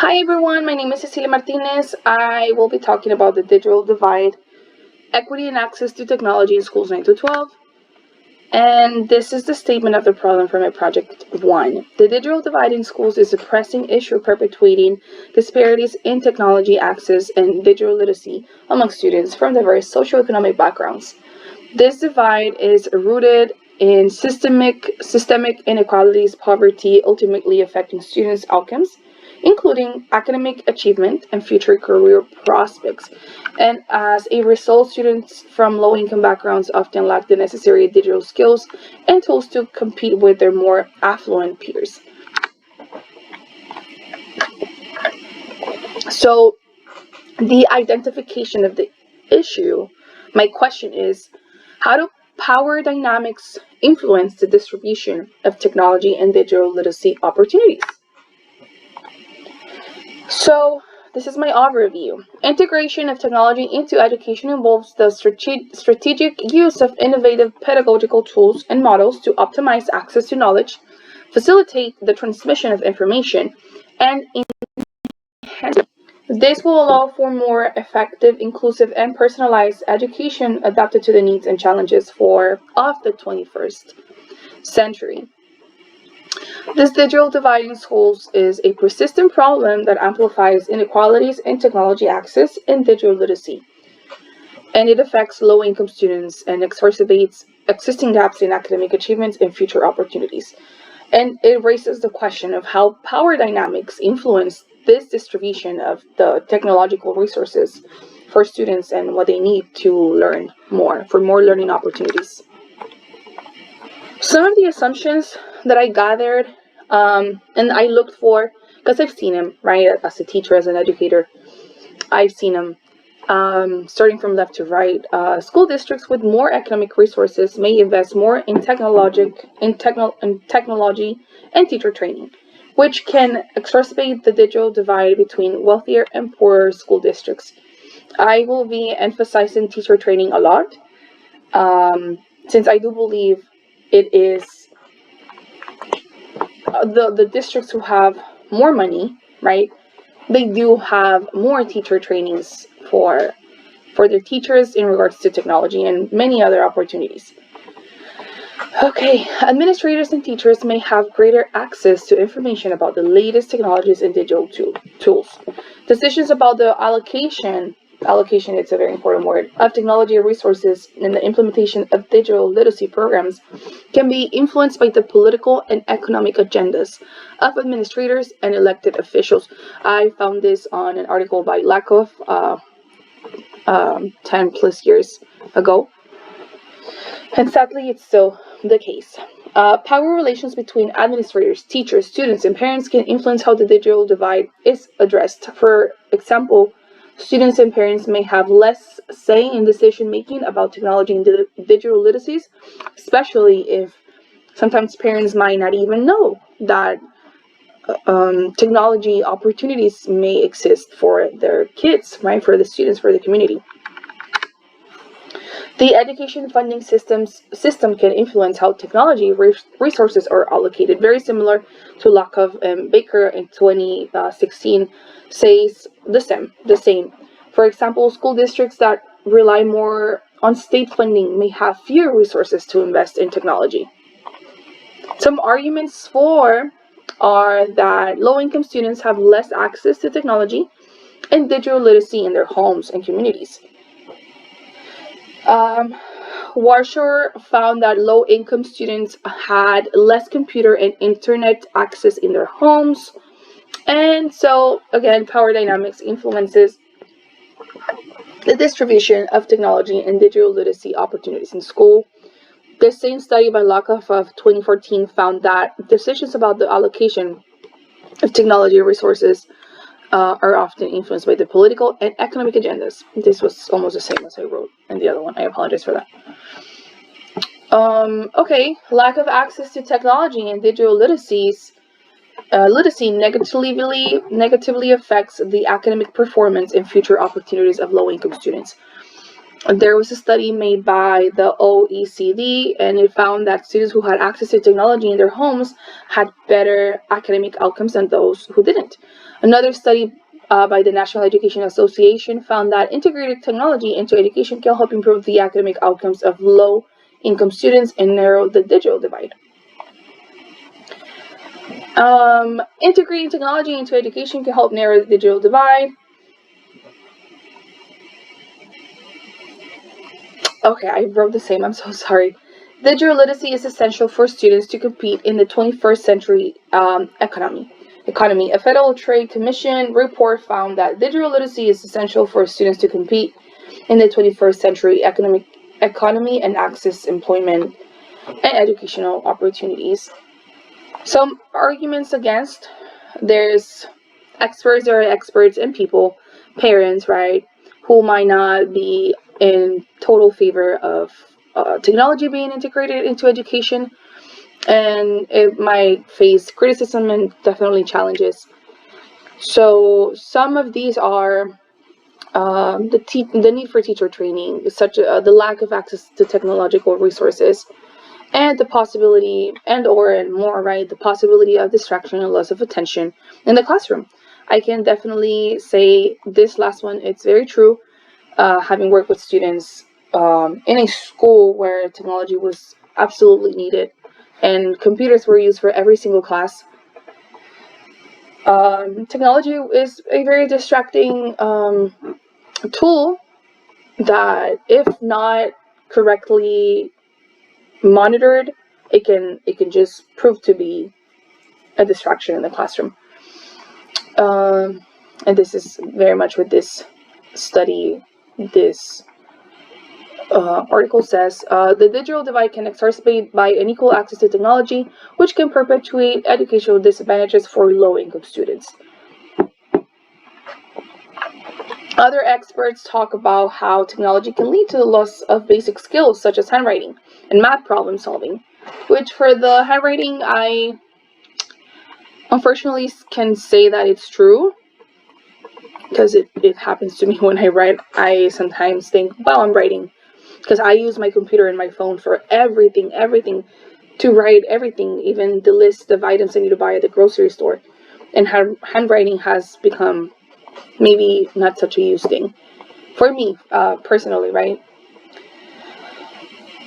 Hi everyone, my name is Cecilia Martinez. I will be talking about the digital divide, equity and access to technology in schools 9 to 12. And this is the statement of the problem for my project 1. The digital divide in schools is a pressing issue perpetuating disparities in technology access and digital literacy among students from diverse socioeconomic backgrounds. This divide is rooted in systemic inequalities, poverty, ultimately affecting students' outcomes, including academic achievement and future career prospects. And as a result, students from low-income backgrounds often lack the necessary digital skills and tools to compete with their more affluent peers. So, the identification of the issue, my question is, how do power dynamics influence the distribution of technology and digital literacy opportunities? So, this is my overview. Integration of technology into education involves the strategic use of innovative pedagogical tools and models to optimize access to knowledge, facilitate the transmission of information, and enhance. This will allow for more effective, inclusive, and personalized education adapted to the needs and challenges of the 21st century. This digital divide in schools is a persistent problem that amplifies inequalities in technology access and digital literacy, and it affects low-income students and exacerbates existing gaps in academic achievements and future opportunities. And it raises the question of how power dynamics influence this distribution of the technological resources for students and what they need to learn more, for more learning opportunities. Some of the assumptions that I gathered and I looked for, because I've seen them, right, as a teacher, as an educator, I've seen them starting from left to right. School districts with more economic resources may invest more in technology and teacher training, which can exacerbate the digital divide between wealthier and poorer school districts. I will be emphasizing teacher training a lot, since I do believe it is the districts who have more money, right? They do have more teacher trainings for their teachers in regards to technology and many other opportunities. Okay, administrators and teachers may have greater access to information about the latest technologies and digital tools. Decisions about the allocation, it's a very important word, of technology resources and the implementation of digital literacy programs can be influenced by the political and economic agendas of administrators and elected officials. I found this on an article by Lakoff 10 plus years ago. And sadly, it's still the case. Power relations between administrators, teachers, students, and parents can influence how the digital divide is addressed. For example, students and parents may have less say in decision-making about technology and digital literacies, especially if sometimes parents might not even know that technology opportunities may exist for their kids, right, for the students, for the community. The education funding system can influence how technology resources are allocated. Very similar to Lakoff and Baker in 2016 says the same. For example, school districts that rely more on state funding may have fewer resources to invest in technology. Some arguments for are that low-income students have less access to technology and digital literacy in their homes and communities. Warshore found that low-income students had less computer and internet access in their homes. And so, again, power dynamics influences the distribution of technology and digital literacy opportunities in school. The same study by Lakoff of 2014 found that decisions about the allocation of technology resources are often influenced by the political and economic agendas. This was almost the same as I wrote in the other one. I apologize for that. Okay, lack of access to technology and digital literacy negatively affects the academic performance and future opportunities of low-income students. There was a study made by the OECD, and it found that students who had access to technology in their homes had better academic outcomes than those who didn't. Another study by the National Education Association found that integrated technology into education can help improve the academic outcomes of low-income students and narrow the digital divide. Integrating technology into education can help narrow the digital divide. Okay, I wrote the same. I'm so sorry. Digital literacy is essential for students to compete in the 21st century economy. A Federal Trade Commission report found that digital literacy is essential for students to compete in the 21st century economy and access employment and educational opportunities. Some arguments against: there's experts and people, parents, right, who might not be in total favor of technology being integrated into education, and it might face criticism and definitely challenges. So some of these are the need for teacher training, such the lack of access to technological resources, and the possibility and more, right, the possibility of distraction and loss of attention in the classroom. I can definitely say this last one, it's very true. Having worked with students in a school where technology was absolutely needed and computers were used for every single class, technology is a very distracting tool that, if not correctly monitored, it can just prove to be a distraction in the classroom. And this is very much what this study, this article says. The digital divide can exacerbate by unequal access to technology, which can perpetuate educational disadvantages for low-income students. Other experts talk about how technology can lead to the loss of basic skills such as handwriting and math problem solving, which for the handwriting, I unfortunately can say that it's true, because it happens to me when I write. I sometimes think, wow, I'm writing, because I use my computer and my phone for everything to write everything, even the list of items I need to buy at the grocery store. And handwriting has become maybe not such a used thing for me personally, right?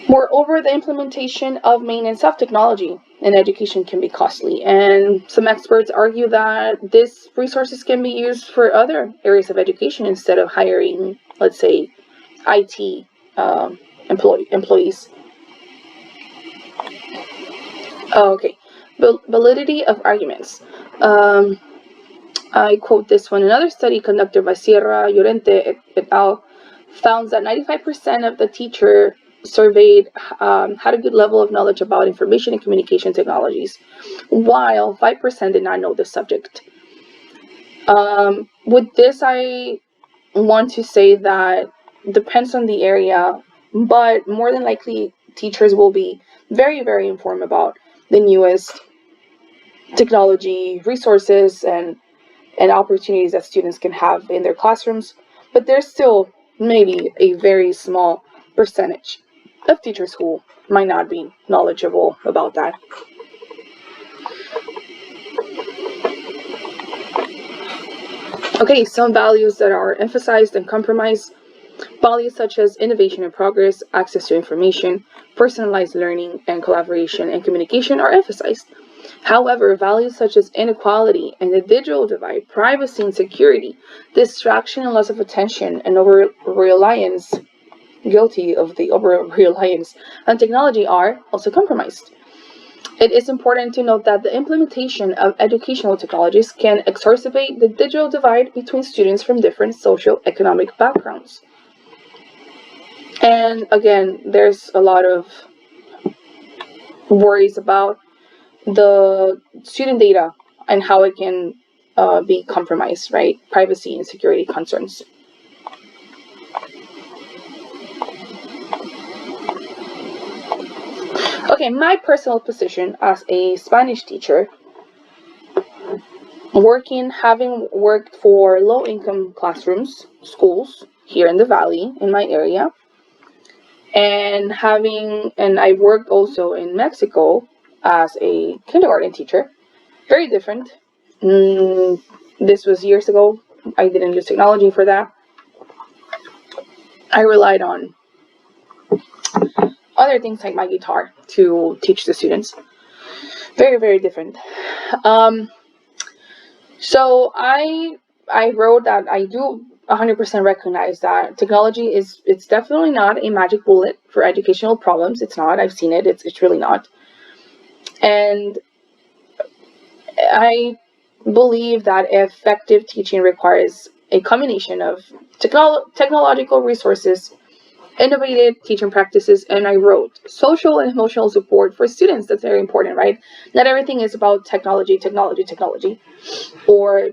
Moreover, the implementation of maintenance of technology in education can be costly, and some experts argue that these resources can be used for other areas of education instead of hiring, let's say, IT employees. Okay, validity of arguments. I quote this one. Another study conducted by Sierra Llorente et al. Found that 95% of the teacher surveyed had a good level of knowledge about information and communication technologies, while 5% did not know the subject. With this, I want to say that depends on the area, but more than likely, teachers will be very, very informed about the newest technology resources and opportunities that students can have in their classrooms, but there's still maybe a very small percentage of teachers who might not be knowledgeable about that. Okay, some values that are emphasized and compromised. Values such as innovation and progress, access to information, personalized learning, and collaboration and communication are emphasized. However, values such as inequality and the digital divide, privacy and security, distraction and loss of attention, and over-reliance, guilty of the over-reliance on technology, are also compromised. It is important to note that the implementation of educational technologies can exacerbate the digital divide between students from different socio-economic backgrounds. And again, there's a lot of worries about the student data and how it can be compromised, right? Privacy and security concerns. Okay, my personal position as a Spanish teacher, having worked for low-income classrooms, schools here in the Valley, in my area, And I worked also in Mexico as a kindergarten teacher. Very different. This was years ago. I didn't use technology for that. I relied on other things like my guitar to teach the students. Very, very different. So I wrote that I do 100% recognize that technology it's definitely not a magic bullet for educational problems. It's not. I've seen it. It's really not. And I believe that effective teaching requires a combination of technological resources, innovative teaching practices, and I wrote social and emotional support for students. That's very important, right? Not everything is about technology, or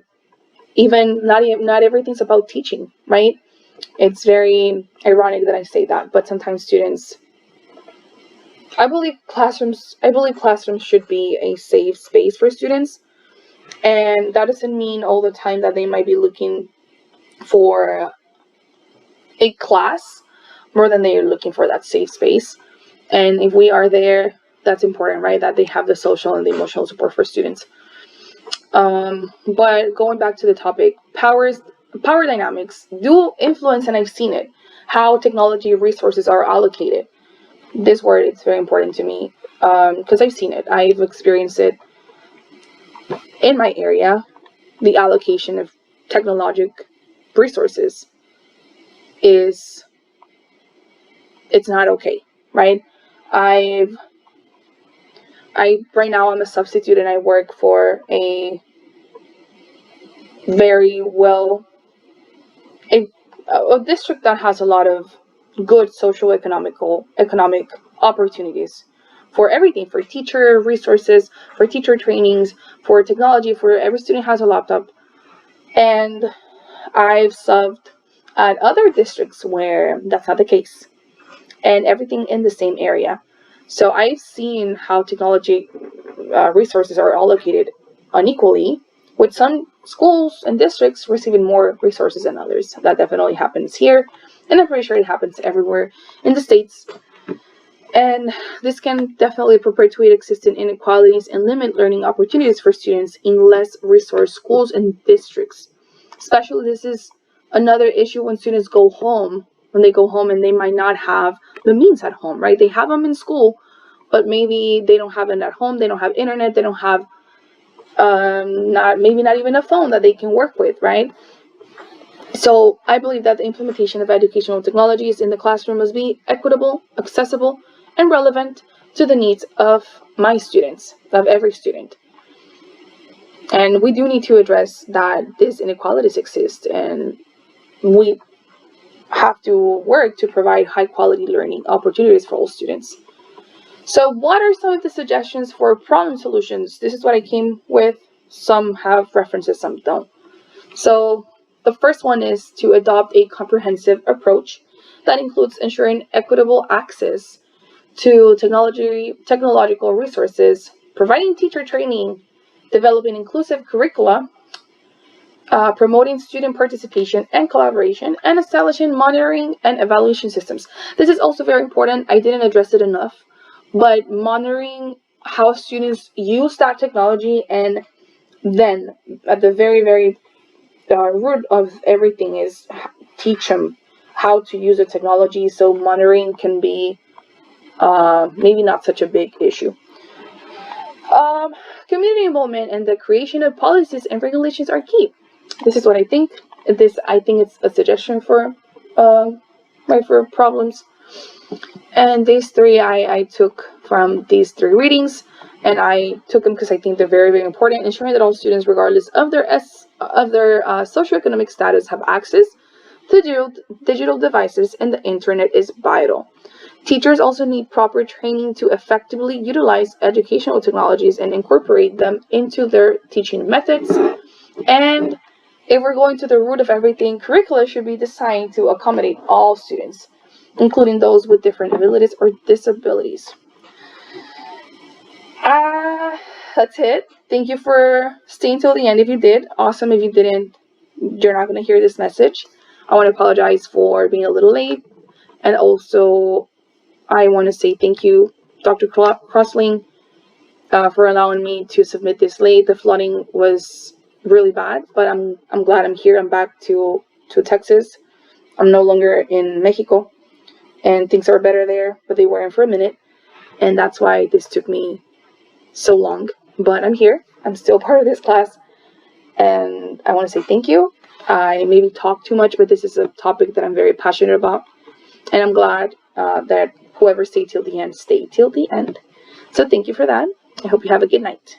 even not everything's about teaching, right? It's very ironic that I say that, but sometimes students, I believe classrooms should be a safe space for students, and that doesn't mean all the time that they might be looking for a class more than they are looking for that safe space. And if we are there, that's important, right? That they have the social and the emotional support for students. But going back to the topic, power dynamics do influence, and I've seen it, how technology resources are allocated. This word is very important to me because I've seen it. I've experienced it in my area. The allocation of technologic resources it's not okay, right? I right now I'm a substitute and I work for a very a district that has a lot of good social economic opportunities for everything, for teacher resources, for teacher trainings, for technology, for every student has a laptop. And I've subbed at other districts where that's not the case, and everything in the same area. So I've seen how technology resources are allocated unequally, with some schools and districts receiving more resources than others. That definitely happens here, and I'm pretty sure it happens everywhere in the States. And this can definitely perpetuate existing inequalities and limit learning opportunities for students in less resourced schools and districts. Especially, this is another issue when students go home, and they might not have the means at home, right? They have them in school, but maybe they don't have it at home. They don't have internet. They don't have not even a phone that they can work with, right? So I believe that the implementation of educational technologies in the classroom must be equitable, accessible, and relevant to the needs of my students, of every student. And we do need to address that these inequalities exist, and we have to work to provide high quality learning opportunities for all students. So what are some of the suggestions for problem solutions? This is what I came with. Some have references, some don't. So the first one is to adopt a comprehensive approach that includes ensuring equitable access to technological resources, providing teacher training, developing inclusive curricula, promoting student participation and collaboration, and establishing monitoring and evaluation systems. This is also very important. I didn't address it enough, but monitoring how students use that technology, and then at the very, very root of everything is teach them how to use the technology, so monitoring can be maybe not such a big issue. Community involvement and the creation of policies and regulations are key. This is what I think. I think it's a suggestion for for problems. And these three I took from these three readings, and I took them because I think they're very, very important. Ensuring that all students, regardless of their socioeconomic status, have access to digital devices and the internet is vital. Teachers also need proper training to effectively utilize educational technologies and incorporate them into their teaching methods. And if we're going to the root of everything, curricula should be designed to accommodate all students, including those with different abilities or disabilities. That's it. Thank you for staying till the end if you did. Awesome. If you didn't, you're not going to hear this message. I want to apologize for being a little late, and also I want to say thank you, Dr. Crossling, for allowing me to submit this late. The flooding was really bad, but I'm glad I'm here. I'm back to Texas. I'm no longer in Mexico, and things are better there, but they weren't for a minute, and that's why this took me so long. But I'm here. I'm still part of this class, and I want to say thank you. I maybe talk too much, but this is a topic that I'm very passionate about, and I'm glad that whoever stayed till the end stayed till the end. So thank you for that. I hope you have a good night.